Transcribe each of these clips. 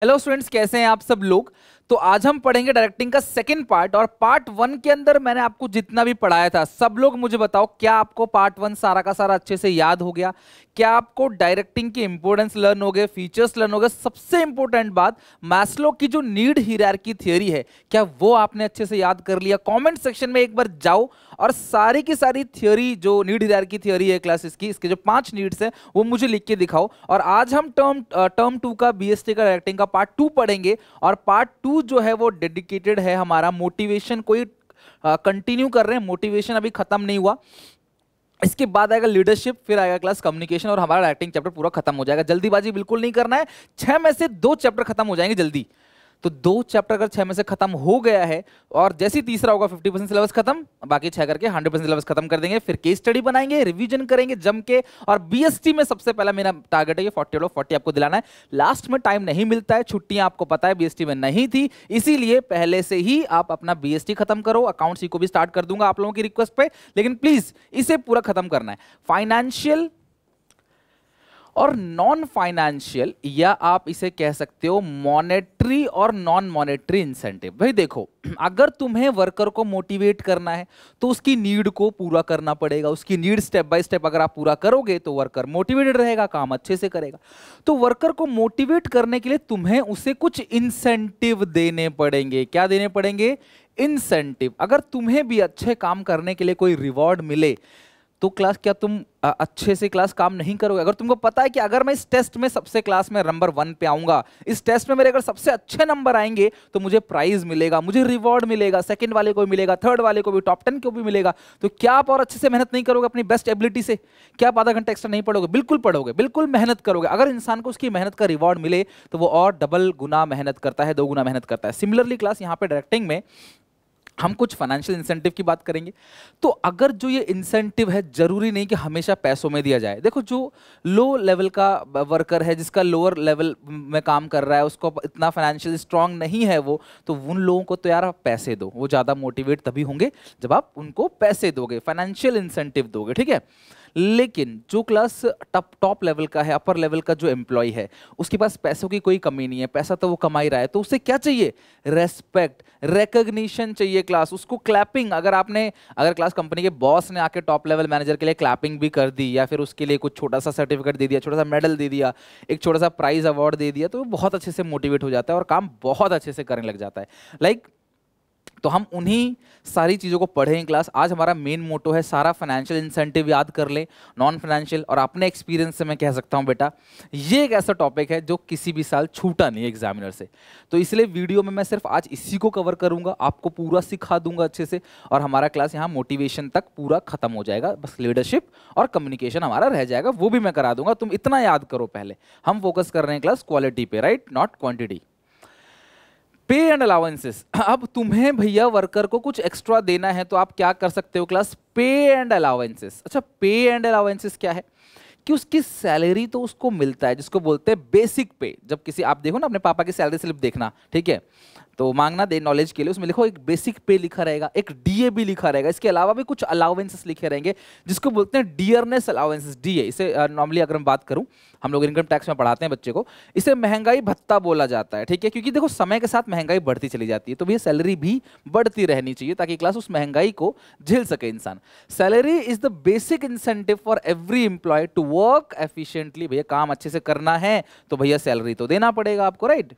Hello students, कैसे हैं आप सब लोग। तो आज हम पढ़ेंगे डायरेक्टिंग का सेकंड पार्ट। और पार्ट वन के अंदर मैंने आपको जितना भी पढ़ाया था, सब लोग मुझे बताओ, क्या आपको पार्ट वन सारा का सारा अच्छे से याद हो गया? क्या आपको डायरेक्टिंग की इंपॉर्टेंस लर्न हो गए, फीचर्स लर्न हो गए? सबसे इंपॉर्टेंट बात, मैस्लो की जो नीड हायरार्की थ्योरी है, क्या वो आपने अच्छे से याद कर लिया? कमेंट सेक्शन में एक बार जाओ और सारी की सारी थ्योरी, जो नीड हायरार्की थ्योरी है क्लासेस की, इसके जो 5 नीड्स है वो मुझे लिख के दिखाओ। और आज हम टर्म टू का बीएसटी का डायरेक्टिंग का पार्ट 2 पढ़ेंगे। और पार्ट 2 जो है वो डेडिकेटेड है हमारा मोटिवेशन को कंटिन्यू कर रहे हैं। मोटिवेशन अभी खत्म नहीं हुआ, इसके बाद आएगा लीडरशिप, फिर आएगा क्लास कम्युनिकेशन और हमारा राइटिंग चैप्टर पूरा खत्म हो जाएगा। जल्दीबाजी बिल्कुल नहीं करना है, 6 में से 2 चैप्टर खत्म हो जाएंगे जल्दी। तो 2 चैप्टर अगर 6 में से खत्म हो गया है, और जैसे ही तीसरा होगा 50% सिलेबस खत्म, बाकी 6 करके 100% सिलेबस खत्म कर देंगे। फिर केस स्टडी बनाएंगे, रिवीजन करेंगे जम के। और बीएसटी में सबसे पहला मेरा टारगेट है ये 40 आउट ऑफ 40 आपको दिलाना है। लास्ट में टाइम नहीं मिलता है, छुट्टियां आपको पता है बीएसटी में नहीं थी, इसीलिए पहले से ही आप अपना बीएसटी खत्म करो। अकाउंट्स को भी स्टार्ट कर दूंगा आप लोगों की रिक्वेस्ट पे, लेकिन प्लीज इसे पूरा खत्म करना है। फाइनेंशियल और नॉन फाइनेंशियल, या आप इसे कह सकते हो मॉनेटरी और नॉन मॉनेटरी इंसेंटिव। भाई देखो, अगर तुम्हें वर्कर को मोटिवेट करना है तो उसकी नीड को पूरा करना पड़ेगा। उसकी नीड स्टेप बाय स्टेप अगर आप पूरा करोगे तो वर्कर मोटिवेटेड रहेगा, काम अच्छे से करेगा। तो वर्कर को मोटिवेट करने के लिए तुम्हें उसे कुछ इंसेंटिव देने पड़ेंगे। क्या देने पड़ेंगे? इंसेंटिव। अगर तुम्हें भी अच्छे काम करने के लिए कोई रिवॉर्ड मिले तो क्लास, क्या तुम अच्छे से क्लास काम नहीं करोगे? अगर तुमको पता है कि अगर मैं इस टेस्ट में सबसे क्लास में नंबर 1 पे आऊंगा, इस टेस्ट में मेरे अगर सबसे अच्छे नंबर आएंगे तो मुझे प्राइज मिलेगा, मुझे रिवॉर्ड मिलेगा, सेकंड वाले को भी मिलेगा, थर्ड वाले को भी, टॉप 10 को भी मिलेगा, तो क्या आप और अच्छे से मेहनत नहीं करोगे अपनी बेस्ट एबिलिटी से? क्या आप आधा घंटा एक्स्ट्रा नहीं पढ़ोगे? बिल्कुल पढ़ोगे, बिल्कुल मेहनत करोगे। अगर इंसान को उसकी मेहनत का रिवॉर्ड मिले तो वो और डबल गुना मेहनत करता है, 2 गुना मेहनत करता है। सिमिलरली क्लास यहाँ पे डायरेक्टिंग में हम कुछ फाइनेंशियल इंसेंटिव की बात करेंगे। तो अगर जो ये इंसेंटिव है, जरूरी नहीं कि हमेशा पैसों में दिया जाए। देखो, जो लो लेवल का वर्कर है, जिसका लोअर लेवल में काम कर रहा है, उसको इतना फाइनेंशियल स्ट्रांग नहीं है वो, तो उन लोगों को तो यार आप पैसे दो। वो ज़्यादा मोटिवेट तभी होंगे जब आप उनको पैसे दोगे, फाइनेंशियल इंसेंटिव दोगे, ठीक है। लेकिन जो क्लास टॉप लेवल का है, अपर लेवल का जो एम्प्लॉय है, उसके पास पैसों की कोई कमी नहीं है, पैसा तो वो कमा ही रहा है, तो उसे क्या चाहिए? रेस्पेक्ट, रिकॉग्निशन चाहिए क्लास, उसको क्लैपिंग। अगर क्लास कंपनी के बॉस ने आके टॉप लेवल मैनेजर के लिए क्लैपिंग भी कर दी, या फिर उसके लिए कुछ छोटा सा सर्टिफिकेट दे दिया, छोटा सा मेडल दे दिया, एक छोटा सा प्राइज अवार्ड दे दिया, तो वो बहुत अच्छे से मोटिवेट हो जाता है और काम बहुत अच्छे से करने लग जाता है। तो हम उन्हीं सारी चीज़ों को पढ़ें क्लास। आज हमारा मेन मोटो है सारा फाइनेंशियल इंसेंटिव याद कर ले, नॉन फाइनेंशियल। और अपने एक्सपीरियंस से मैं कह सकता हूं बेटा, ये एक ऐसा टॉपिक है जो किसी भी साल छूटा नहीं एग्जामिनर से। तो इसलिए वीडियो में मैं सिर्फ आज इसी को कवर करूंगा, आपको पूरा सिखा दूंगा अच्छे से। और हमारा क्लास यहाँ मोटिवेशन तक पूरा खत्म हो जाएगा, बस लीडरशिप और कम्युनिकेशन हमारा रह जाएगा, वो भी मैं करा दूंगा। तुम इतना याद करो, पहले हम फोकस कर रहे हैं क्लास क्वालिटी पे, राइट, नॉट क्वांटिटी। पे एंड अलाउंसेस। अब तुम्हें भैया वर्कर को कुछ एक्स्ट्रा देना है तो आप क्या कर सकते हो क्लास? पे एंड अलाउंसेस। अच्छा, पे एंड अलाउंसेस क्या है? कि उसकी सैलरी तो उसको मिलता है, जिसको बोलते हैं बेसिक पे। जब किसी, आप देखो ना अपने पापा की सैलरी स्लिप देखना, ठीक है, तो मांगना दे नॉलेज के लिए, उसमें लिखो एक बेसिक पे लिखा रहेगा, एक डीए भी लिखा रहेगा, इसके अलावा भी कुछ अलाउंसेस लिखे रहेंगे जिसको बोलते हैं डियरनेस अलाउंसेस, डीए। इसे नॉर्मली अगर मैं बात करूं, हम लोग इनकम टैक्स में पढ़ाते हैं बच्चे को, इसे महंगाई भत्ता बोला जाता है, ठीक है। क्योंकि देखो समय के साथ महंगाई बढ़ती चली जाती है, तो भैया सैलरी भी बढ़ती रहनी चाहिए ताकि क्लास उस महंगाई को झेल सके इंसान। Salary is the basic incentive for every employee to work efficiently. भैया काम अच्छे से करना है तो भैया सैलरी तो देना पड़ेगा आपको, right.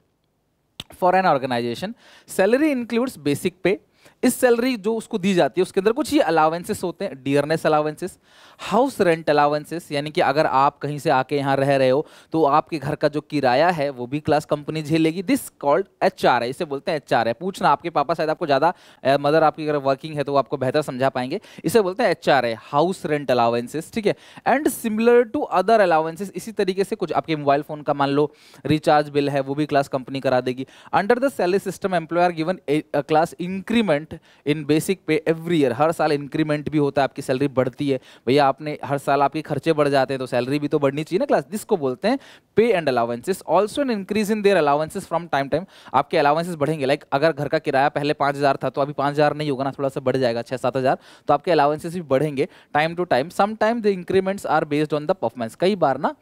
For an organization salary includes basic pay. इस सैलरी जो उसको दी जाती है उसके अंदर कुछ ये अलाउंसेस होते हैं, dearness allowances, house rent allowances, यानी कि अगर आप कहीं से आके यहाँ रह रहे हो तो आपके घर का जो किराया है वो भी क्लास कंपनी झेलेगी। दिस कॉल्ड एचआर है, इसे बोलते हैं एचआर है। पूछना, आपके पापा शायद आपको ज़्यादा, मदर आपकी अगर वर्किंग है तो वो आपको बेहतर समझा पाएंगे। इसे बोलते हैं एचआर है, हाउस रेंट अलाउंसेस, ठीक है। And similar to other allowances, इसी तरीके से कुछ आपके मोबाइल फोन का मान लो रिचार्ज बिल है, वो भी क्लास कंपनी करा देगी। Under the salary system employer given class increment in basic पे एवरी ईयर। हर साल इंक्रीमेंट भी होता है, आपकी सैलरी बढ़ती है। भैया आपने हर साल आपके खर्चे बढ़ जाते हैं तो सैलरी भी तो बढ़नी चाहिए ना क्लास। जिसको बोलते हैं पे and allowances. Also an increase in their allowances from time time. आपके अलाउंसेस बढ़ेंगे, लाइक अगर घर का किराया पहले 5,000 था तो अभी 5,000 नहीं होगा ना, थोड़ा सा बढ़ जाएगा 6-7,000, तो आपके अलाउंसेस भी बढ़ेंगे time to time. Some time the increments are based on the performance. कई बार ना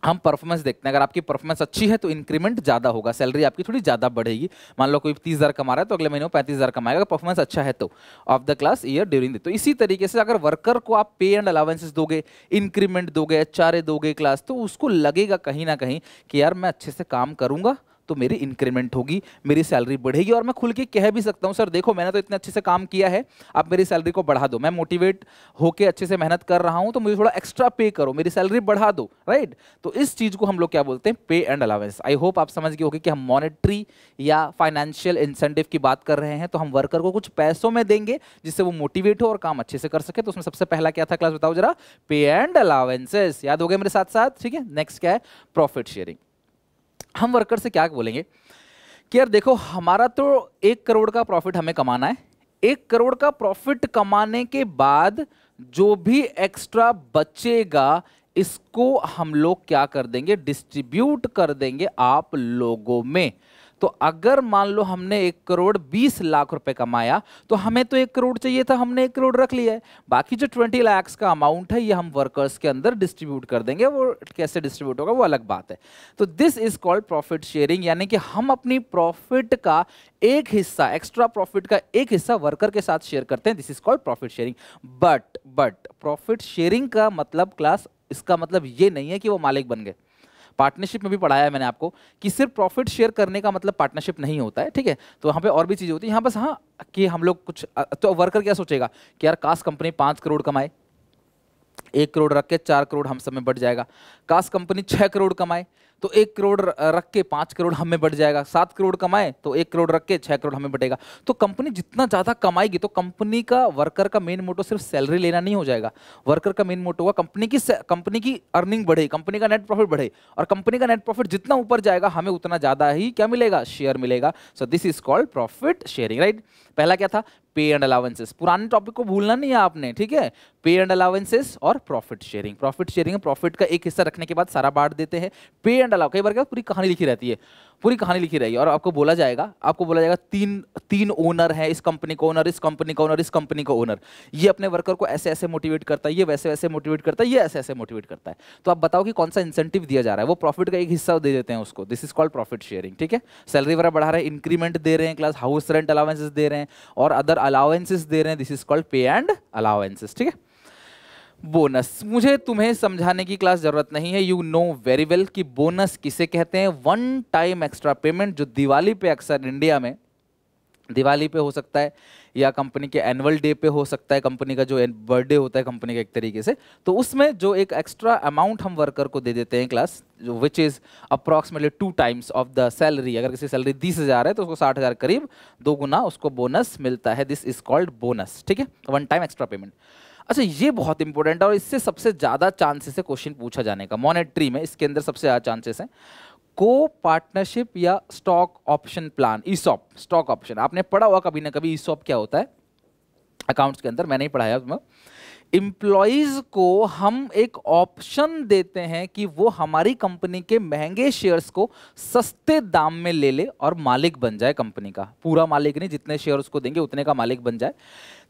हम परफॉर्मेंस देखते हैं, अगर आपकी परफॉर्मेंस अच्छी है तो इंक्रीमेंट ज़्यादा होगा, सैलरी आपकी थोड़ी ज़्यादा बढ़ेगी। मान लो कोई 30,000 कमा रहा है तो अगले महीने में 35,000 कमाएगा, अगर परफॉर्मेंस अच्छा है तो of the class year during the. तो इसी तरीके से अगर वर्कर को आप पे एंड अलाउंसेस दोगे, इंक्रीमेंट दोगे, एचआरए दोगे क्लास, तो उसको लगेगा कहीं ना कहीं कि यार मैं अच्छे से काम करूंगा तो मेरी इंक्रीमेंट होगी, मेरी सैलरी बढ़ेगी, और मैं खुल के कह भी सकता हूं सर देखो मैंने तो इतने अच्छे से काम किया है, आप मेरी सैलरी को बढ़ा दो, मैं मोटिवेट होके अच्छे से मेहनत कर रहा हूं तो मुझे थोड़ा एक्स्ट्रा पे करो, मेरी सैलरी बढ़ा दो, राइट। तो इस चीज को हम लोग क्या बोलते हैं, पे एंड अलाउंस। आई होप आप समझ गए होंगे कि हम मॉनेटरी या फाइनेंशियल इंसेंटिव की बात कर रहे हैं, तो हम वर्कर को कुछ पैसों में देंगे जिससे वो मोटिवेट हो और काम अच्छे से कर सके। तो उसमें सबसे पहला क्या था क्लास, बताओ जरा, पे एंड अलाउंसेस। याद हो गए मेरे साथ साथ, ठीक है। नेक्स्ट क्या है, प्रॉफिट शेयरिंग। हम वर्कर से क्या बोलेंगे कि यार देखो हमारा तो 1 करोड़ का प्रॉफिट हमें कमाना है, 1 करोड़ का प्रॉफिट कमाने के बाद जो भी एक्स्ट्रा बचेगा इसको हम लोग क्या कर देंगे, डिस्ट्रीब्यूट कर देंगे आप लोगों में। तो अगर मान लो हमने 1 करोड़ 20 लाख रुपए कमाया तो हमें तो 1 करोड़ चाहिए था, हमने 1 करोड़ रख लिया है, बाकी जो 20 लाख का अमाउंट है ये हम वर्कर्स के अंदर डिस्ट्रीब्यूट कर देंगे। वो कैसे डिस्ट्रीब्यूट होगा वो अलग बात है। तो this is called profit sharing, यानी कि हम अपनी प्रॉफिट का एक हिस्सा, एक्स्ट्रा प्रॉफिट का एक हिस्सा वर्कर के साथ शेयर करते हैं। This is called profit sharing. But profit sharing का मतलब क्लास, इसका मतलब ये नहीं है कि वो मालिक बन गए। पार्टनरशिप में भी पढ़ाया है मैंने आपको कि सिर्फ प्रॉफिट शेयर करने का मतलब पार्टनरशिप नहीं होता है, ठीक है। तो वहां पे और भी चीजें होती है, यहाँ बस हाँ कि हम लोग कुछ तो वर्कर क्या सोचेगा कि यार काश कंपनी 5 करोड़ कमाए, 1 करोड़ रख के 4 करोड़ हम सब में बढ़ जाएगा। काश कंपनी 6 करोड़ कमाए तो 1 करोड़ रख के 5 करोड़ हमें बढ़ जाएगा। 7 करोड़ कमाए तो 1 करोड़ रख के 6 करोड़ हमें बढ़ेगा। तो कंपनी जितना ज्यादा कमाएगी तो कंपनी का, वर्कर का मेन मोटो सिर्फ सैलरी लेना नहीं हो जाएगा। वर्कर का मेन मोटो होगा कंपनी की अर्निंग बढ़े, कंपनी का नेट प्रॉफिट बढ़े, और कंपनी का नेट प्रॉफिट जितना ऊपर जाएगा हमें उतना ज्यादा ही क्या मिलेगा, शेयर मिलेगा। So this is called profit sharing, right. पहला क्या था, पे एंड अलाउंसेस। पुराने टॉपिक को भूलना नहीं है आपने, ठीक है। पे एंड अलाउंसेस और profit sharing. Profit sharing profit का एक हिस्सा रखने के बाद सारा बांट देते हैं। पे एंड अलाउ, कई बार क्या पूरी कहानी लिखी रहती है, पूरी कहानी लिखी रहेगी और आपको बोला जाएगा तीन ओनर है, इस कंपनी का ओनर, इस कंपनी का ओनर, इस कंपनी का ओनर। ये अपने वर्कर को ऐसे ऐसे मोटिवेट करता है, ये वैसे वैसे मोटिवेट करता है, ये ऐसे ऐसे मोटिवेट करता है। तो आप बताओ कि कौन सा इंसेंटिव दिया जा रहा है, वो प्रॉफिट का एक हिस्सा दे देते हैं उसको। This is called profit sharing, ठीक है। सैलरी वगैरह बढ़ा रहे हैं, इंक्रीमेंट दे रहे हैं क्लास, हाउस रेंट अलाउंसेस दे रहे हैं और अदर अलाउंसेस दे रहे हैं। दिस इज कॉल्ड पे एंड अलाउंसेस, ठीक है। बोनस, मुझे तुम्हें समझाने की क्लास जरूरत नहीं है, यू नो वेरी वेल कि बोनस किसे कहते हैं। वन टाइम एक्स्ट्रा पेमेंट जो दिवाली पे, अक्सर इंडिया में दिवाली पे हो सकता है या कंपनी के एनुअल डे पे हो सकता है, कंपनी का जो बर्थडे होता है कंपनी का एक तरीके से, तो उसमें जो एक एक्स्ट्रा अमाउंट हम वर्कर को दे देते हैं क्लास, जो which is approximately 2 times of the salary. अगर किसी सैलरी 20,000 है तो उसको 60,000 करीब 2 गुना उसको बोनस मिलता है। दिस इज कॉल्ड बोनस, ठीक है, वन टाइम एक्स्ट्रा पेमेंट। अच्छा, ये बहुत इंपॉर्टेंट है और इससे सबसे ज्यादा चांसेस है क्वेश्चन पूछा जाने का मॉनेटरी में, इसके अंदर सबसे ज्यादा चांसेस है। को पार्टनरशिप या stock option plan, ESOP. Stock option आपने पढ़ा हुआ कभी ना कभी, ईसॉप क्या होता है अकाउंट्स के अंदर, मैंने ही पढ़ाया उसमें। एम्प्लॉइज को हम एक ऑप्शन देते हैं कि वो हमारी कंपनी के महंगे शेयर्स को सस्ते दाम में ले ले और मालिक बन जाए कंपनी का। पूरा मालिक नहीं, जितने शेयर उसको देंगे उतने का मालिक बन जाए।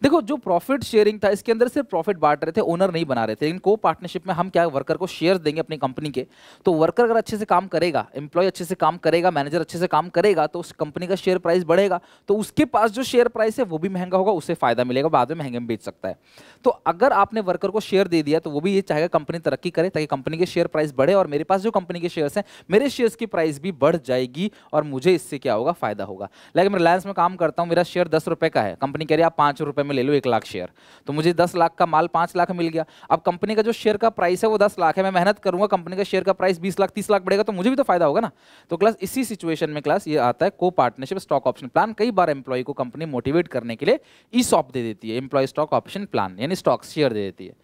देखो जो प्रॉफिट शेयरिंग था इसके अंदर सिर्फ प्रॉफिट बांट रहे थे, ओनर नहीं बना रहे थे। लेकिन को पार्टनरशिप में हम क्या, वर्कर को शेयर देंगे अपनी कंपनी के, तो वर्कर अगर अच्छे से काम करेगा, एम्प्लॉय अच्छे से काम करेगा, मैनेजर अच्छे से काम करेगा, तो उस कंपनी का शेयर प्राइस बढ़ेगा, तो उसके पास जो शेयर प्राइस है वो भी महंगा होगा, उससे फायदा मिलेगा, बाद में महंगे में बेच सकता है। तो अगर आपने वर्कर को शेयर दे दिया तो वो भी ये चाहेगा कंपनी तरक्की करे ताकि कंपनी के शेयर प्राइस बढ़े, और मेरे पास जो कंपनी के शेयर्स हैं मेरे शेयर्स की प्राइस भी बढ़ जाएगी और मुझे इससे क्या होगा, फायदा होगा। लेकिन मैं रिलायंस में काम करता हूं, मेरा शेयर 10 रुपए का है, कंपनी कह रही है आप 5 रुपए में ले लो 1 लाख शेयर, तो मुझे 10 लाख का माल 5 लाख मिल गया। अब कंपनी का जो शेयर का प्राइस है वो 10 लाख है, मैं मेहनत करूंगा, कंपनी का शेयर का प्राइस 20 लाख 30 लाख बढ़ेगा, तो मुझे भी तो फायदा होगा ना। तो क्लास इसी सिचुएशन में क्लास ये आता है को पार्टनरशिप स्टॉक ऑप्शन प्लान। कई बार एम्प्लॉय को कंपनी मोटिवेट करने के लिए ईसॉप दे देती है, एम्प्लॉय स्टॉक ऑप्शन प्लान, यानी स्टॉक शेयर दे देती है।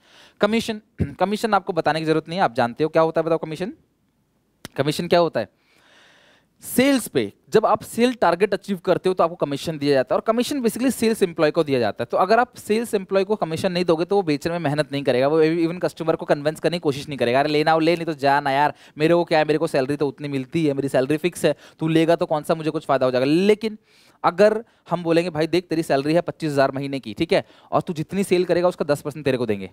कमीशन, कमीशन आपको बताने की जरूरत नहीं है, आप जानते हो क्या होता है, बताओ कमीशन। कमीशन क्या होता है, सेल्स पे जब आप सेल टारगेट अचीव करते हो तो आपको कमीशन दिया जाता है, और कमीशन बेसिकली सेल्स एम्प्लॉय को दिया जाता है। तो अगर आप सेल्स एम्प्लॉय को कमीशन नहीं दोगे तो वो बेचने में मेहनत नहीं करेगा, वो इवन कस्टमर को कन्विंस करने की कोशिश नहीं करेगा, अरे लेना हो ले, नहीं तो जाना यार, मेरे को क्या है, मेरे को सैलरी तो उतनी मिलती है, मेरी सैलरी फिक्स है, तू लेगा तो कौन सा मुझे कुछ फायदा हो जाएगा। लेकिन अगर हम बोलेंगे भाई देख तेरी सैलरी है 25,000 महीने की, ठीक है, और तू जितनी सेल करेगा उसका 10% तेरे को देंगे,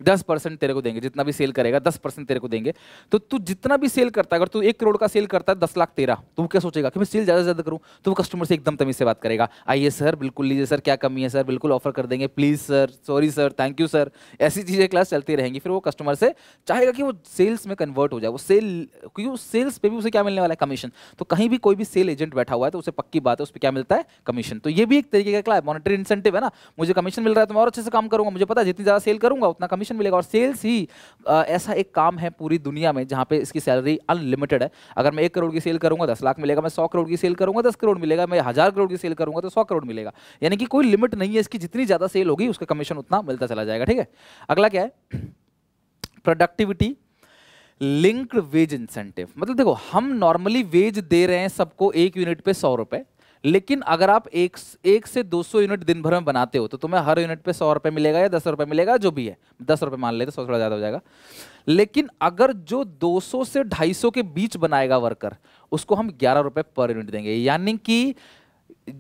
10% तेरे को देंगे, जितना भी सेल करेगा 10% तेरे को देंगे। तो तू जितना भी सेल करता है, अगर तू 1 करोड़ का सेल करता है 10 लाख तेरा, तो वो क्या सोचेगा कि मैं सेल ज्यादा से ज्यादा करूं, तो वो कस्टमर से एकदम तमीज से बात करेगा, आइए सर बिल्कुल लीजिए सर, क्या कमी है सर, बिल्कुल ऑफर कर देंगे, please sir, sorry sir, thank you sir. ऐसी चीजें क्लास चलती रहेंगी। फिर वो कस्टमर से चाहेगा कि वो सेल्स में कन्वर्ट हो जाए, वो सेल, क्योंकि उस सेल्स पे भी उसे क्या मिलने वाला है, कमीशन। तो कहीं भी कोई भी सेल एजेंट बैठा हुआ है तो उसे पक्की बात है उस पर क्या मिलता है, कमीशन। तो ये भी एक तरीके का क्या है, मॉनेटरी इंसेंटिव है ना, मुझे कमीशन मिल रहा है तो मैं और अच्छे से काम करूंगा, मुझे पता है जितनी ज्यादा सेल करूंगा उतना कमीशन मिलेगा। और सेल्स ही ऐसा एक काम है पूरी दुनिया में जहां पे इसकी सैलरी अनलिमिटेड है। अगर मैं 1 करोड़ की सेल करूंगा 10 लाख मिलेगा, मैं 100 करोड़ की सेल करूंगा 10 करोड़ मिलेगा, मैं 1000 करोड़ की सेल करूंगा तो 100 करोड़ मिलेगा। यानी कि कोई लिमिट नहीं है इसकी, जितनी ज्यादा सेल होगी उसका कमीशन उतना मिलता चला जाएगा। ठीक है, अगला क्या है, प्रोडक्टिविटी लिंक्ड वेज इंसेंटिव। मतलब देखो, हम नॉर्मली वेज दे रहे हैं सबको 1 यूनिट पे 100 रुपए, लेकिन अगर आप एक से 200 यूनिट दिन भर में बनाते हो तो तुम्हें हर यूनिट पे 100 रुपए मिलेगा या 10 रुपए मिलेगा, जो भी है। 10 रुपए मान लेते, 100 थोड़ा ज्यादा हो जाएगा। लेकिन अगर जो 200 से 250 के बीच बनाएगा वर्कर, उसको हम 11 रुपए पर यूनिट देंगे। यानी कि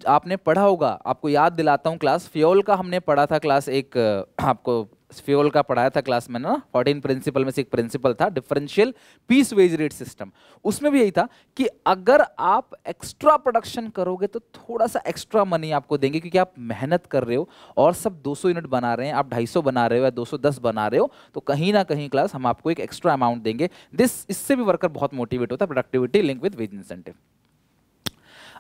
आपने पढ़ा होगा, आपको याद दिलाता हूं, क्लास फ्यूल का हमने पढ़ा था, क्लास एक आपको फ्यूल का पढ़ाया था क्लास में ना, 14 प्रिंसिपल में से एक प्रिंसिपल था differential piece wage rate system. उसमें भी यही था कि अगर आप एक्स्ट्रा प्रोडक्शन करोगे तो थोड़ा सा एक्स्ट्रा मनी आपको देंगे, क्योंकि आप मेहनत कर रहे हो और सब 200 यूनिट बना रहे हैं, आप 250 बना रहे हो या 210 बना रहे हो, तो कहीं ना कहीं क्लास हम आपको एक एक्स्ट्रा अमाउंट देंगे। इससे भी वर्कर बहुत मोटिवेट होता है, productivity link with wage incentive.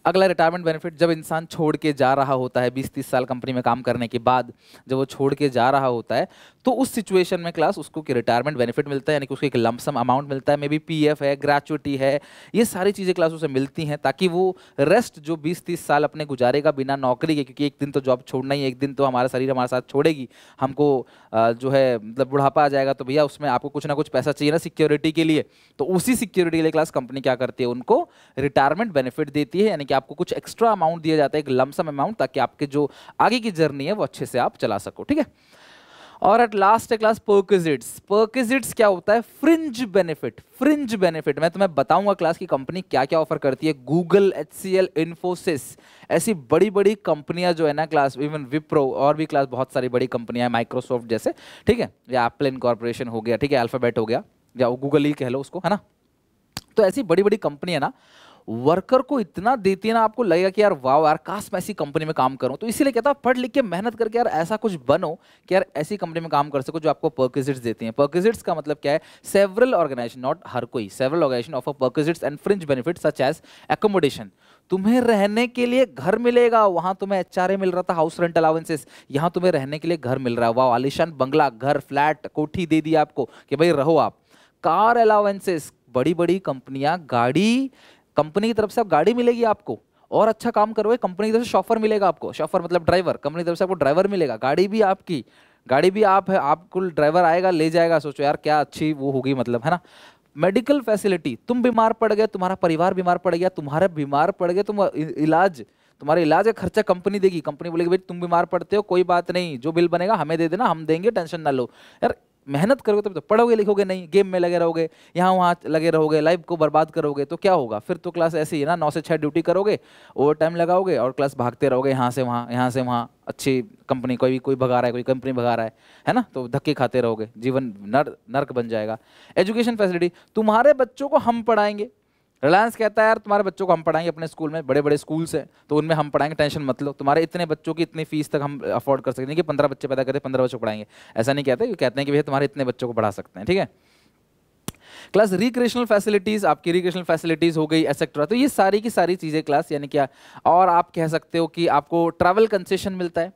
अगला रिटायरमेंट बेनिफिट, जब इंसान छोड़ के जा रहा होता है 20-30 साल कंपनी में काम करने के बाद, जब वो छोड़ के जा रहा होता है तो उस सिचुएशन में क्लास उसको रिटायरमेंट बेनिफिट मिलता है, यानी कि उसको एक लमसम अमाउंट मिलता है, मे बी पीएफ है, ग्रेचुइटी है, ये सारी चीज़ें क्लास उसे मिलती हैं, ताकि वो रेस्ट जो 20-30 साल अपने गुजारेगा बिना नौकरी के, क्योंकि एक दिन तो जॉब छोड़ना ही, एक दिन तो हमारा शरीर हमारे साथ छोड़ेगी, हमको जो है मतलब बुढ़ापा आ जाएगा, तो भैया उसमें आपको कुछ ना कुछ पैसा चाहिए ना सिक्योरिटी के लिए। तो उसी सिक्योरिटी के लिए क्लास कंपनी क्या करती है, उनको रिटायरमेंट बेनिफिट देती है, यानी कि आपको कुछ एक्स्ट्रा अमाउंट दिया जाता है, एक लमसम अमाउंट, ताकि आपके जो आगे की जर्नी है वो अच्छे से आप चला सको। ठीक है, और एट लास्ट है क्लास परक्विजिट्स। परक्विजिट्स क्या होता है, फ्रिंज बेनिफिट। फ्रिंज बेनिफिट मैं तुम्हें बताऊंगा क्लास की कंपनी क्या क्या ऑफर करती है। गूगल, एचसीएल, इन्फोसिस, ऐसी बड़ी बड़ी कंपनियां जो है ना क्लास, इवन विप्रो, और भी क्लास बहुत सारी बड़ी कंपनियां, माइक्रोसॉफ्ट जैसे, ठीक है, या एप्पल इनकॉर्पोरेशन हो गया, ठीक है, अल्फाबेट हो गया, या गूगल ही कह लो उसको, है ना। तो ऐसी बड़ी बड़ी कंपनी है ना, वर्कर को इतना देती है ना, आपको लगेगा कि यार वाह यार, काश मैं ऐसी कंपनी में काम करूं। तो इसीलिए कहता हूं पढ़ लिख के मेहनत करके यार ऐसा कुछ बनो कि यार ऐसी कंपनी में काम कर सको जो आपको परक्विजिट्स देती हैं। परक्विजिट्स का मतलब क्या है, सेवरल ऑर्गेनाइजेशन, नॉट हर कोई, several organization offer perquisites and fringe benefit such as accommodation. तुम्हें रहने के लिए घर मिलेगा, वहां तुम्हें एचआरए मिल रहा था, हाउस रेंट अलाउंसेस, यहां तुम्हें रहने के लिए घर मिल रहा है। वाह, आलिशान बंगला, घर, फ्लैट, कोठी दे दी आपको कि भाई रहो आप। कार अलाउंसेस, बड़ी बड़ी कंपनियां, गाड़ी, कंपनी की तरफ से आप गाड़ी मिलेगी आपको, और अच्छा काम करोगे कंपनी की तरफ से शॉफर मिलेगा आपको, शॉफर मतलब ड्राइवर, कंपनी की तरफ से आपको ड्राइवर मिलेगा, गाड़ी भी आपकी, गाड़ी भी आप है, आपको ड्राइवर आएगा ले जाएगा। सोचो यार क्या अच्छी वो होगी, मतलब, है ना। मेडिकल फैसिलिटी, तुम बीमार पड़ गए, तुम्हारा परिवार बीमार पड़ गया, तुम्हारे बीमार पड़ गए, तुम इलाज, तुम्हारे इलाज का खर्चा कंपनी देगी। कंपनी बोलेगी भाई तुम बीमार पड़ते हो, कोई बात नहीं, जो बिल बनेगा हमें दे देना, हम देंगे, टेंशन ना लो। यार मेहनत करोगे तब तो पढ़ोगे लिखोगे नहीं, गेम में लगे रहोगे, यहाँ वहाँ लगे रहोगे, लाइफ को बर्बाद करोगे, तो क्या होगा फिर। तो क्लास ऐसी है ना, 9 से 6 ड्यूटी करोगे, ओवर टाइम लगाओगे, और क्लास भागते रहोगे यहाँ से वहाँ, यहाँ से वहाँ। अच्छी कंपनी, कोई भगा रहा है, कोई कंपनी भगा रहा है ना, तो धक्के खाते रहोगे, जीवन नर्क बन जाएगा। एजुकेशन फैसिलिटी, तुम्हारे बच्चों को हम पढ़ाएंगे। रिलायंस कहता है यार तुम्हारे बच्चों को हम पढ़ाएंगे, अपने स्कूल में बड़े बड़े स्कूल्स हैं तो उनमें हम पढ़ाएंगे, टेंशन मत लो, तुम्हारे इतने बच्चों की इतनी फीस तक हम अफोर्ड कर सकते हैं कि 15 बच्चे पैदा करते 15 बच्चों को पढ़ाएंगे। ऐसा नहीं कहते, कहते हैं कि भैया तुम्हारे इतने बच्चों को पढ़ा सकते हैं। ठीक है, क्लास रिक्रिएशनल फैसिलिटीज, आपकी रिक्रिएशनल फैसिलिटीज हो गई एटसेट्रा। तो ये सारी की सारी चीजें क्लास, यानी क्या, और आप कह सकते हो कि आपको ट्रैवल कंसेशन मिलता है।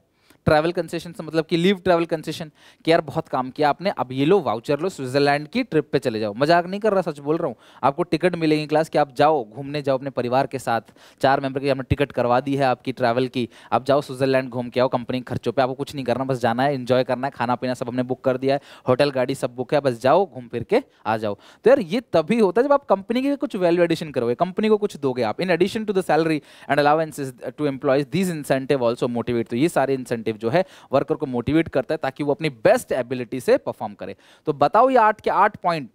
ट्रैवल कंसेशन से मतलब कि लीव ट्रैवल कंसेशन, कि यार बहुत काम किया आपने, अब ये लो वाउचर लो, स्विट्जरलैंड की ट्रिप पे चले जाओ। मजाक नहीं कर रहा, सच बोल रहा हूँ। आपको टिकट मिलेगी क्लास कि आप जाओ घूमने, जाओ अपने परिवार के साथ, 4 मेंबर की हमने टिकट करवा दी है आपकी ट्रैवल की, आप जाओ स्विट्जरलैंड घूम के आओ कंपनी के खर्चों पे, आपको कुछ नहीं करना, बस जाना है, एंजॉय करना है, खाना पीना सब हमने बुक कर दिया है, होटल गाड़ी सब बुक है, बस जाओ घूम फिर के आ जाओ। तो यार ये तभी होता है जब आप कंपनी के कुछ वैल्यू एडिशन करोगे, कंपनी को कुछ दोगे आप, in addition to the salary and allowances to employees, these incentive also motivate. तो ये सारे इंसेंटिव जो है वर्कर को मोटिवेट करता है ताकि वो अपनी बेस्ट एबिलिटी से परफॉर्म करे। तो बताओ ये 8 के 8 पॉइंट,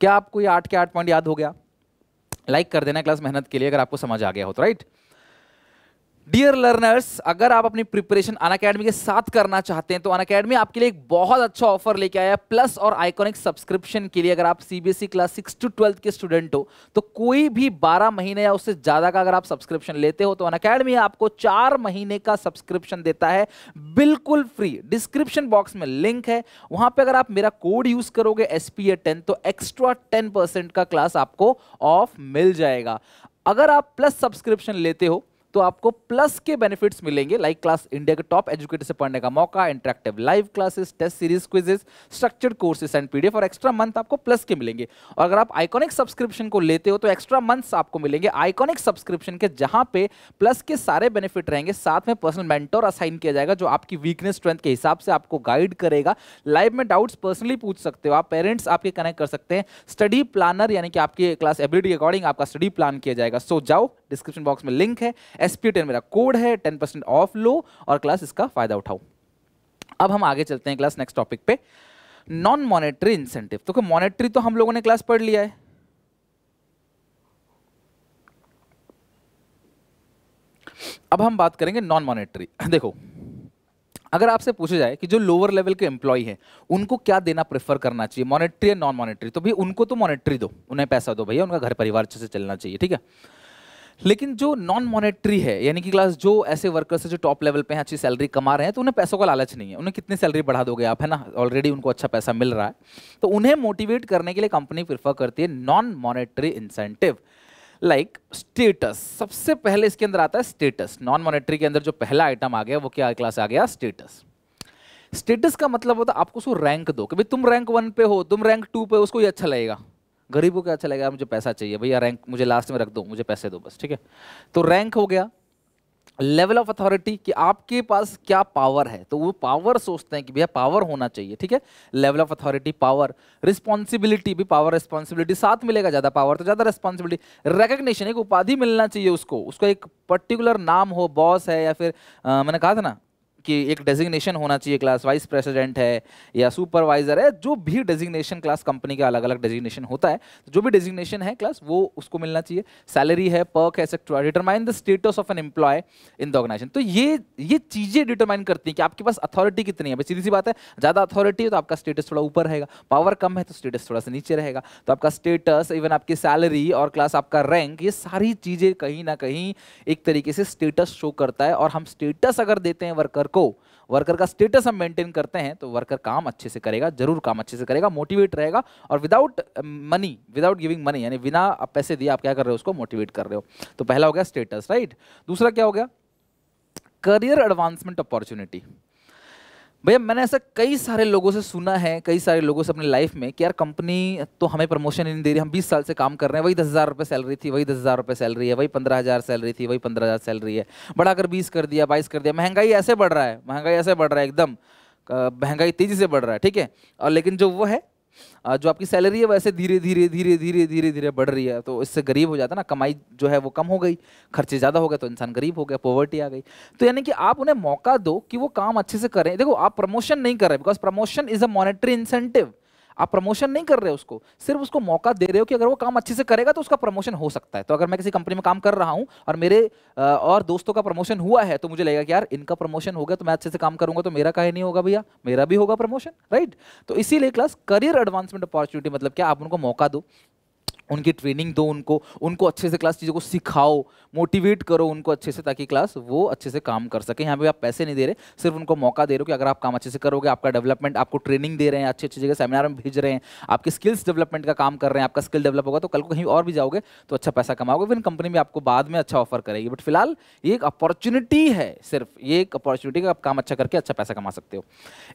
क्या आपको ये 8 के 8 पॉइंट याद हो गया? लाइक कर देना क्लास मेहनत के लिए अगर आपको समझ आ गया हो तो, राइट। डियर लर्नर्स, अगर आप अपनी प्रिपरेशन अनअकैडमी के साथ करना चाहते हैं तो अनअकैडमी आपके लिए एक बहुत अच्छा ऑफर लेके आया है प्लस और आइकॉनिक सब्सक्रिप्शन के लिए। अगर आप सीबीएसई क्लास 6 to 12 के स्टूडेंट हो तो कोई भी 12 महीने या उससे ज्यादा का अगर आप सब्सक्रिप्शन लेते हो तो अनअकैडमी आपको 4 महीने का सब्सक्रिप्शन देता है बिल्कुल फ्री। डिस्क्रिप्शन बॉक्स में लिंक है, वहां पे अगर आप मेरा कोड यूज करोगे SPA10 तो एक्स्ट्रा 10% का क्लास आपको ऑफ मिल जाएगा। अगर आप प्लस सब्सक्रिप्शन लेते हो तो आपको प्लस के बेनिफिट्स मिलेंगे, लाइक क्लास इंडिया के टॉप एजुकेटर से पढ़ने का मौका, interactive live classes, test series, quizzes, structured courses and PDF, और एक्स्ट्रा मंथ आपको प्लस के मिलेंगे। और अगर आप आइकॉनिक सब्सक्रिप्शन को लेते हो तो एक्स्ट्रा मंथ्स आपको मिलेंगे आइकॉनिक सब्सक्रिप्शन के, जहां पे प्लस के सारे बेनिफिट रहेंगे, साथ में पर्सनल मेंटर असाइन किया जाएगा जो आपकी वीकनेस स्ट्रेंथ के हिसाब से आपको गाइड करेगा। लाइव में डाउट्स पर्सनली पूछ सकते हो आप, पेरेंट्स आपके कनेक्ट कर सकते हैं, स्टडी प्लानर यानी कि आपकी क्लास एबिलिटी के अकॉर्डिंग आपका स्टडी प्लान किया जाएगा। सो जाओ, डिस्क्रिप्शन बॉक्स में लिंक है, SPA10 मेरा कोड है, 10% ऑफ लो और क्लास इसका फायदा उठाओ। अब हम आगे चलते हैं क्लास नेक्स्ट टॉपिक पे, नॉन मॉनेटरी इंसेंटिव। तो मॉनेटरी तो हम लोगों ने क्लास पढ़ लिया है, अब हम बात करेंगे नॉन मॉनेटरी। देखो, अगर आपसे पूछा जाए कि जो लोअर लेवल के एम्प्लॉय हैं उनको क्या देना प्रेफर करना चाहिए, मॉनेटरी या नॉन मॉनेटरी, तो भाई उनको तो मॉनेटरी दो, उन्हें पैसा दो भैया, उनका घर परिवार अच्छे से चलना चाहिए, ठीक है। लेकिन जो नॉन मॉनेटरी है यानी कि क्लास जो ऐसे वर्कर्स है जो टॉप लेवल पे हैं, अच्छी सैलरी कमा रहे हैं, तो उन्हें पैसों का लालच नहीं है, उन्हें कितनी सैलरी बढ़ा दोगे आप, है ना, ऑलरेडी उनको अच्छा पैसा मिल रहा है, तो उन्हें मोटिवेट करने के लिए कंपनी प्रेफर करती है non monetary incentive, like status. सबसे पहले इसके अंदर आता है स्टेटस। नॉन मॉनेटरी के अंदर जो पहला आइटम आ गया वो क्या क्लास आ गया, स्टेटस। स्टेटस का मतलब होता है आपको उसको रैंक दो कि भाई तुम रैंक 1 पे हो, तुम रैंक 2 पे, उसको ये अच्छा लगेगा। गरीबों को अच्छा लगेगा, मुझे पैसा चाहिए भैया, रैंक मुझे लास्ट में रख दो, मुझे पैसे दो बस, ठीक है। तो रैंक हो गया। लेवल ऑफ अथॉरिटी कि आपके पास क्या पावर है, तो वो पावर सोचते हैं कि भैया पावर होना चाहिए, ठीक है। Level of authority, power, responsibility भी, पावर रिस्पॉन्सिबिलिटी साथ मिलेगा, ज्यादा पावर तो ज्यादा रिस्पॉन्सिबिलिटी। रिकग्निशन, एक उपाधि मिलना चाहिए उसको, उसका एक पर्टिकुलर नाम हो, बॉस है या फिर मैंने कहा था ना कि एक डेजिग्नेशन होना चाहिए, क्लास वाइस प्रेसिडेंट है या सुपरवाइजर है, जो भी डेजिग्नेशन क्लास कंपनी का अलग अलग डेजिग्नेशन होता है, जो भी डेजिग्नेशन है क्लास वो उसको मिलना चाहिए। सैलरी है, पर्क है, etcetera. Determine the status of an employee in the organization, तो ये चीजें डिटरमाइन करती हैं कि आपके पास अथॉरिटी कितनी है। सीधी सी बात है, ज्यादा अथॉरिटी है तो आपका स्टेटस थोड़ा ऊपर रहेगा, पावर कम है तो स्टेटस थोड़ा सा नीचे रहेगा। तो आपका स्टेटस, इवन आपकी सैलरी और क्लास आपका रैंक, ये सारी चीजें कहीं ना कहीं एक तरीके से स्टेटस शो करता है। और हम स्टेटस अगर देते हैं वर्कर को, वर्कर का स्टेटस हम मेंटेन करते हैं, तो वर्कर काम अच्छे से करेगा, जरूर काम अच्छे से करेगा, मोटिवेट रहेगा। और without money, without giving money, यानी बिना पैसे दिए आप क्या कर रहे हो, उसको मोटिवेट कर रहे हो। तो पहला हो गया स्टेटस, राइट। दूसरा क्या हो गया, करियर एडवांसमेंट अपॉर्चुनिटी। भैया मैंने ऐसा कई सारे लोगों से सुना है, कई सारे लोगों से अपनी लाइफ में कि यार कंपनी तो हमें प्रमोशन ही नहीं दे रही, हम 20 साल से काम कर रहे हैं, वही 10,000 रुपये सैलरी थी, वही 10,000 रुपये सैलरी है, वही 15,000 सैलरी थी, वही 15,000 सैलरी है, बढ़ाकर 20 कर दिया, 22 कर दिया। महंगाई ऐसे बढ़ रहा है, महंगाई ऐसे बढ़ रहा है, एकदम महंगाई तेजी से बढ़ रहा है, ठीक है। और लेकिन जो वो है, जो आपकी सैलरी है वैसे धीरे धीरे धीरे धीरे धीरे धीरे बढ़ रही है, तो इससे गरीब हो जाता है ना, कमाई जो है वो कम हो गई, खर्चे ज़्यादा हो गए तो इंसान गरीब हो गया, पॉवर्टी आ गई। तो यानी कि आप उन्हें मौका दो कि वो काम अच्छे से करें। देखो आप प्रमोशन नहीं कर रहे, because promotion is a monetary incentive. आप प्रमोशन नहीं कर रहे हो उसको, सिर्फ उसको मौका दे रहे हो कि अगर वो काम अच्छे से करेगा तो उसका प्रमोशन हो सकता है। तो अगर मैं किसी कंपनी में काम कर रहा हूं और मेरे और दोस्तों का प्रमोशन हुआ है, तो मुझे लगेगा कि यार इनका प्रमोशन हो गया तो मैं अच्छे से काम करूंगा, तो मेरा काहे नहीं होगा भैया, मेरा भी होगा प्रमोशन, राइट। तो इसीलिए क्लास करियर एडवांसमेंट अपॉर्चुनिटी मतलब क्या, आप उनको मौका दो, उनकी ट्रेनिंग दो, उनको अच्छे से क्लास चीज़ों को सिखाओ, मोटिवेट करो उनको अच्छे से, ताकि क्लास वो अच्छे से काम कर सके। यहाँ पे आप पैसे नहीं दे रहे, सिर्फ उनको मौका दे रहे हो कि अगर आप काम अच्छे से करोगे, आपका डेवलपमेंट, आपको ट्रेनिंग दे रहे हैं, अच्छी अच्छी जगह सेमिनार में भेज रहे हैं, आपके स्किल्स डेवलपमेंट का काम कर रहे हैं, आपका स्किल डेवलप होगा तो कल को कहीं और भी जाओगे तो अच्छा पैसा कमाओगे, फिर कंपनी भी आपको बाद में अच्छा ऑफर करेगी। बट फिलहाल ये एक अपॉर्चुनिटी है, सिर्फ ये एक अपॉर्चुनिटी का आप काम अच्छा करके अच्छा पैसा कमा सकते हो।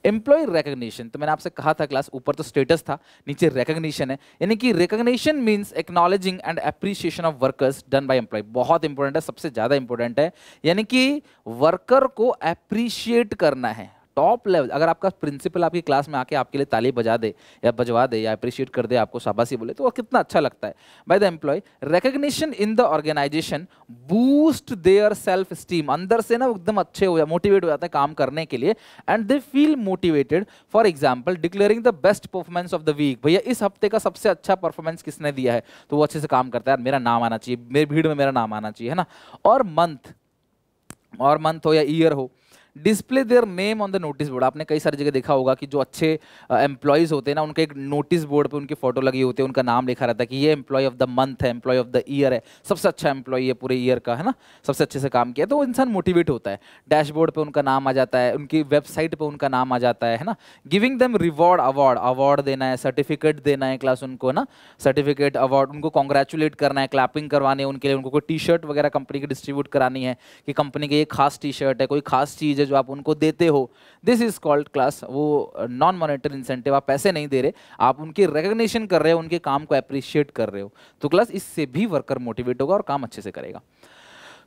एम्प्लॉय रिकग्निशन, तो मैंने आपसे कहा था क्लास, ऊपर तो स्टेटस था, नीचे रिकग्निशन है, यानी कि recognition means acknowledging and appreciation of workers done by employee. बहुत इंपॉर्टेंट है, सबसे ज्यादा इंपॉर्टेंट है, यानी कि वर्कर को एप्रिशिएट करना है टॉप लेवल। अगर आपका प्रिंसिपल आपकी क्लास में आके आपके लिए ताली बजा दे या बजवा दे या अप्रिशिएट कर दे, आपको शाबाशी बोले, तो वो कितना अच्छा लगता है। By the employee, recognition in the organization boost their self esteem, अंदर से ना एकदम अच्छे हो जाते, मोटिवेट हो जाते हैं काम करने के लिए, and they feel motivated. For example declaring the best performance of the week, भैया इस हफ्ते का सबसे अच्छा परफॉर्मेंस किसने दिया है, तो वो अच्छे से काम करता है, मेरा नाम आना चाहिए, मेरी भीड़ में मेरा नाम आना चाहिए, है ना। और मंथ, और मंथ हो या ईयर हो। Display their name on the notice board, आपने कई सारी जगह देखा होगा कि जो अच्छे एम्प्लॉयज होते हैं ना, उनके एक नोटिस बोर्ड पे उनकी फोटो लगी होती है, उनका नाम लिखा रहता है कि ये एम्प्लॉय ऑफ द मंथ है, एम्प्लॉय ऑफ द ईयर है, सबसे अच्छा एम्प्लॉय है पूरे ईयर का, है ना, सबसे अच्छे से काम किया, तो वो इंसान मोटिवेट होता है। डैशबोर्ड पे उनका नाम आ जाता है, उनकी वेबसाइट पे उनका नाम आ जाता है ना। Giving them reward, award, award देना है, सर्टिफिकेट देना है क्लास उनको ना, सर्टिफिकेट अवार्ड, उनको कॉन्ग्रेचुलेट करना है, क्लैपिंग करवानी है उनके लिए, उनको कोई टी शर्ट वगैरह कंपनी की डिस्ट्रीब्यूट करानी है कि कंपनी की ये खास टी शर्ट है, कोई खास चीज़ है जो आप उनको देते हो। दिस इज कॉल्ड क्लास, वो नॉन मॉनेटरी इंसेंटिव, आप पैसे नहीं दे रहे, आप उनकी रिकग्निशन कर रहे हो, उनके काम को अप्रिशिएट कर रहे हो, तो क्लास इससे भी वर्कर मोटिवेट होगा और काम अच्छे से करेगा।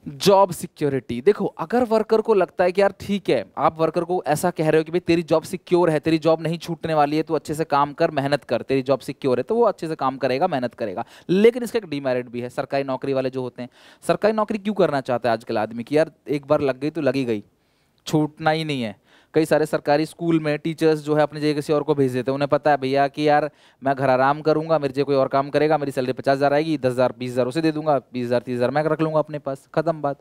जॉब सिक्योरिटी, देखो अगर वर्कर को लगता है कि यार ठीक है, आप वर्कर को ऐसा कह रहे हो कि भाई तेरी जॉब सिक्योर है, तेरी जॉब नहीं छूटने वाली है, तू अच्छे से काम कर, मेहनत कर, तेरी जॉब सिक्योर है, तो वो अच्छे से काम करेगा, मेहनत करेगा। लेकिन इसका एक डीमेरिट भी है, सरकारी नौकरी वाले जो होते हैं, सरकारी नौकरी क्यों करना चाहते हैं आजकल आदमी की, यार एक बार लग गई तो लगी गई, छूटना ही नहीं है। कई सारे सरकारी स्कूल में टीचर्स जो है अपनी जगह किसी और को भेज देते हैं, उन्हें पता है भैया कि यार मैं घर आराम करूंगा, मेरी जगह कोई और काम करेगा, मेरी सैलरी 50,000 आएगी, 10,000 20,000 उसे दे दूंगा, 20,000 30,000 मैं रख लूंगा अपने पास, खत्म बात,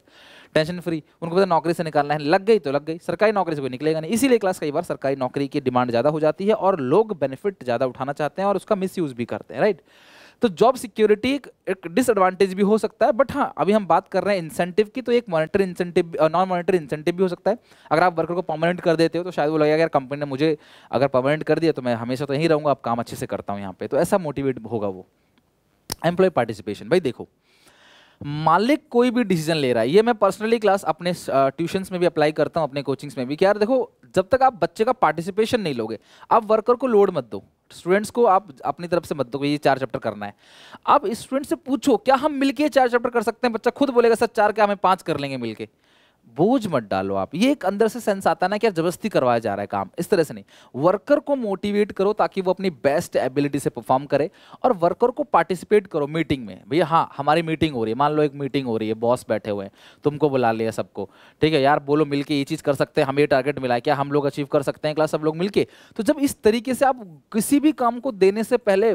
टेंशन फ्री। उनको पता नौकरी से निकालना है, लग गई तो लग गई, सरकारी नौकरी से कोई निकलेगा नहीं। इसीलिए क्लास कई बार सरकारी नौकरी की डिमांड ज़्यादा हो जाती है और लोग बेनिफिट ज़्यादा उठाना चाहते हैं और उसका मिसयूज भी करते हैं, राइट। तो जॉब सिक्योरिटी एक डिसएडवांटेज भी हो सकता है, बट हाँ अभी हम बात कर रहे हैं इंसेंटिव की, तो एक monetary incentive, non monetary incentive भी हो सकता है। अगर आप वर्कर को परमानेंट कर देते हो तो शायद वो लगेगा यार कंपनी ने मुझे अगर परमानेंट कर दिया तो मैं हमेशा तो यहीं रहूंगा, अब काम अच्छे से करता हूँ यहाँ पे, तो ऐसा मोटिवेट होगा वो। एम्प्लॉय पार्टिसिपेशन, भाई देखो मालिक कोई भी डिसीजन ले रहा है, ये मैं पर्सनली क्लास अपने ट्यूशंस में भी अप्लाई करता हूँ, अपने कोचिंग्स में भी, कि यार देखो जब तक आप बच्चे का पार्टिसिपेशन नहीं लोगे, आप वर्कर को लोड मत दो, स्टूडेंट्स को आप अपनी तरफ से मत दो कि ये 4 चैप्टर करना है। आप स्टूडेंट से पूछो क्या हम मिलके 4 चैप्टर कर सकते हैं, बच्चा खुद बोलेगा सर 4 क्या, हमें 5 कर लेंगे मिलके। बोझ मत डालो आप, ये एक अंदर से सेंस आता है ना कि यार जबरदस्ती करवाया जा रहा है काम, इस तरह से नहीं। वर्कर को मोटिवेट करो ताकि वो अपनी बेस्ट एबिलिटी से परफॉर्म करे, और वर्कर को पार्टिसिपेट करो मीटिंग में, भैया हाँ हमारी मीटिंग हो रही है, मान लो एक मीटिंग हो रही है, बॉस बैठे हुए हैं, तुमको बुला लिया सबको, ठीक है यार बोलो मिलके ये चीज़ कर सकते हैं, हमें ये टारगेट मिला है, क्या हम लोग अचीव कर सकते हैं क्लास सब लोग मिलके। तो जब इस तरीके से आप किसी भी काम को देने से पहले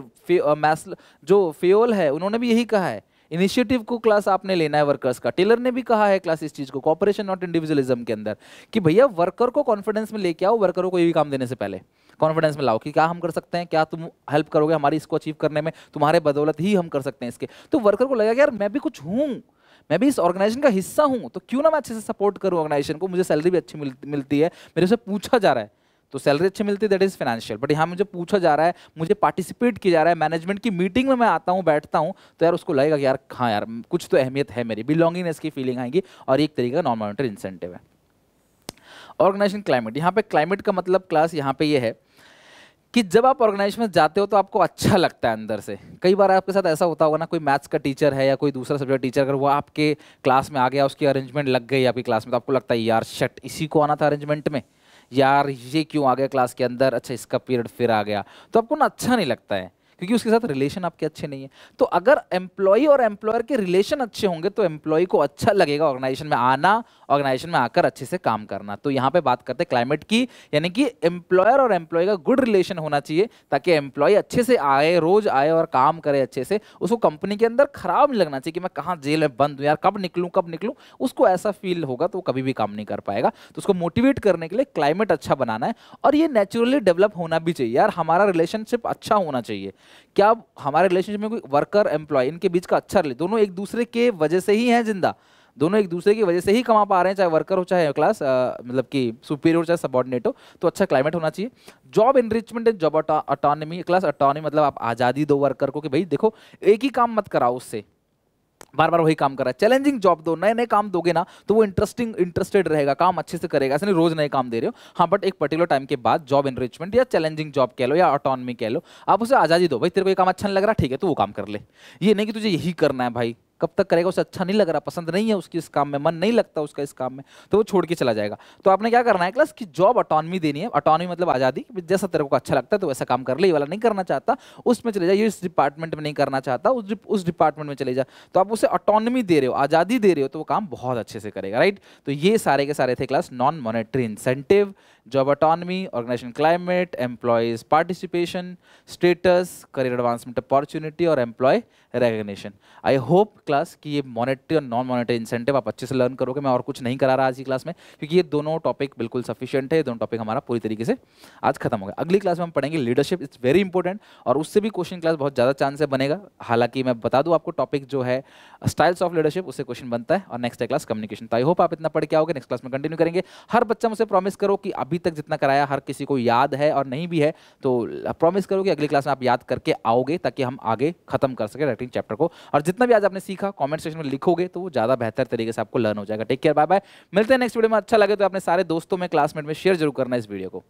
जो फेयोल है उन्होंने भी यही कहा है, इनिशिएटिव को क्लास आपने लेना है वर्कर्स का। टेलर ने भी कहा है क्लास इस चीज को कॉपरेशन नॉट इंडिविजुअलिज्म के अंदर, कि भैया वर्कर को कॉन्फिडेंस में लेके आओ, वर्करों को ये भी काम देने से पहले कॉन्फिडेंस में लाओ कि क्या हम कर सकते हैं, क्या तुम हेल्प करोगे हमारी इसको अचीव करने में, तुम्हारे बदौलत ही हम कर सकते हैं इसके। तो वर्कर को लगेगा कि यार मैं भी कुछ हूँ, मैं भी इस ऑर्गेनाइजेशन का हिस्सा हूँ, तो क्यों ना मैं अच्छे से सपोर्ट करूँ ऑर्गेनाइजेशन को, मुझे सैलरी भी अच्छी मिलती है, मेरे से पूछा जा रहा है तो सैलरी अच्छी मिलती है, दैट इज फाइनेंशियल, बट यहाँ मुझे पूछा जा रहा है, मुझे पार्टिसिपेट किया जा रहा है, मैनेजमेंट की मीटिंग में मैं आता हूँ बैठता हूँ, तो यार उसको लगेगा कि यार हाँ यार कुछ तो अहमियत है, मेरी बिलोंगिंगनेस की फीलिंग आएगी, और एक तरीके का नॉन मॉनेटरी इंसेंटिव है। ऑर्गेनाइजेशन क्लाइमेट, यहाँ पे क्लाइमेट का मतलब क्लास यहाँ पे ये है कि जब आप ऑर्गेनाइजेशन में जाते हो तो आपको अच्छा लगता है अंदर से। कई बार आपके साथ ऐसा होता होगा ना, कोई मैथ्स का टीचर है या कोई दूसरा सब्जेक्ट टीचर, अगर वो आपके क्लास में आ गया, उसकी अरेंजमेंट लग गई आपकी क्लास में, तो आपको लगता है यार शट इसी को आना था अरेंजमेंट में, यार ये क्यों आ गया क्लास के अंदर, अच्छा इसका पीरियड फिर आ गया, तो आपको ना अच्छा नहीं लगता है क्योंकि उसके साथ रिलेशन आपके अच्छे नहीं है। तो अगर एम्प्लॉय और एम्प्लॉयर के रिलेशन अच्छे होंगे तो एम्प्लॉय को अच्छा लगेगा ऑर्गेनाइजेशन में आना, ऑर्गेनाइजेशन में आकर अच्छे से काम करना। तो यहाँ पे बात करते हैं क्लाइमेट की, यानी कि एम्प्लॉयर और एम्प्लॉय का गुड रिलेशन होना चाहिए ताकि एम्प्लॉय अच्छे से आए, रोज आए और काम करे अच्छे से, उसको कंपनी के अंदर खराब नहीं लगना चाहिए कि मैं कहाँ जेल में बंद हूँ यार, कब निकलूँ कब निकलूँ, उसको ऐसा फील होगा तो वो कभी भी काम नहीं कर पाएगा। तो उसको मोटिवेट करने के लिए क्लाइमेट अच्छा बनाना है, और ये नेचुरली डेवलप होना भी चाहिए यार, हमारा रिलेशनशिप अच्छा होना चाहिए। क्या हमारे रिलेशनशिप में कोई वर्कर एम्प्लॉय इनके बीच का अच्छा दोनों एक दूसरे के वजह से ही हैं जिंदा, दोनों एक दूसरे की वजह से ही कमा पा रहे हैं, चाहे वर्कर हो चाहे क्लास मतलब कि सुपीरियर हो चाहे सबऑर्डिनेट हो, तो अच्छा क्लाइमेट होना चाहिए। Job enrichment and job autonomy, class autonomy मतलब आप आज़ादी दो वर्कर को कि भाई देखो एक ही काम मत कराओ उससे, बार बार वही काम कर रहा है, चैलेंजिंग जॉब दो, नए नए काम दोगे ना तो वो इंटरेस्टेड रहेगा, काम अच्छे से करेगा, ऐसे नहीं रोज नए काम दे रहे हो, हाँ बट एक पर्टिकुलर टाइम के बाद जॉब एनरिचमेंट या चैलेंजिंग जॉब कह लो या ऑटोनॉमी कह लो, आप उसे आज़ादी दो, भाई तेरे को ये काम अच्छा नहीं लग रहा ठीक है तो वो काम कर ले, ये नहीं कि तुझे यही करना है, भाई कब तक करेगा, उसे अच्छा नहीं लग रहा, पसंद नहीं है उसकी इस काम में, मन नहीं लगता उसका इस काम में, तो वो छोड़ के चला जाएगा। तो आपने क्या करना है क्लास की जॉब ऑटोनॉमी देनी है, ऑटोनॉमी मतलब आज़ादी, जैसा तेरे को अच्छा लगता है तो वैसा काम कर ले, ये वाला नहीं करना चाहता उसमें चले जा, ये इस डिपार्टमेंट में नहीं करना चाहता उस डिपार्टमेंट में चले जा, तो आप उसे ऑटोनॉमी दे रहे हो, आज़ादी दे रहे हो, तो वो काम बहुत अच्छे से करेगा, राइट। तो ये सारे के सारे थे class non monetary incentive, job autonomy, organisation climate, employees participation, status, career advancement opportunity और employ recognition. I hope class कि ये मॉनेटरी और नॉन मॉनेटरी इंसेंटिव आप अच्छे से लर्न करोगे। मैं और कुछ नहीं करा रहा आज की क्लास में, क्योंकि ये दोनों टॉपिक बिल्कुल सफिशिएंट है। ये दोनों टॉपिक हमारा पूरी तरीके से आज खत्म हो गया। अगली क्लास में हम पढ़ेंगे लीडरशिप, इट्स वेरी इंपॉर्टेंट, और उससे भी क्वेश्चन क्लास बहुत ज़्यादा चांस से बनेगा। हालांकि मैं बता दूं आपको, टॉपिक जो है स्टाइल्स ऑफ लीडरशिप, उससे क्वेश्चन बनता है, और नेक्स्ट है क्लास कम्युनिकेशन। तो आई होप आप इतना पढ़ के आओगे, नेक्स्ट क्लास में कंटिन्यू करेंगे। हर बच्चा मुझसे प्रॉमिस करो कि अभी तक जितना कराया हर किसी को याद है, और नहीं भी है तो प्रॉमिस करो कि अगली क्लास में आप याद करके आओगे, ताकि हम आगे खत्म कर सके राइटिंग चैप्टर को। और जितना भी आज आपने सीखा कमेंट सेक्शन में लिखोगे तो वो ज़्यादा बेहतर तरीके से आपको लर्न हो जाएगा। Take care, bye bye. मिलते हैं नेक्स्ट वीडियो में। अच्छा लगे तो अपने सारे दोस्तों में, क्लासमेट में शेयर जरूर करना इस वीडियो को।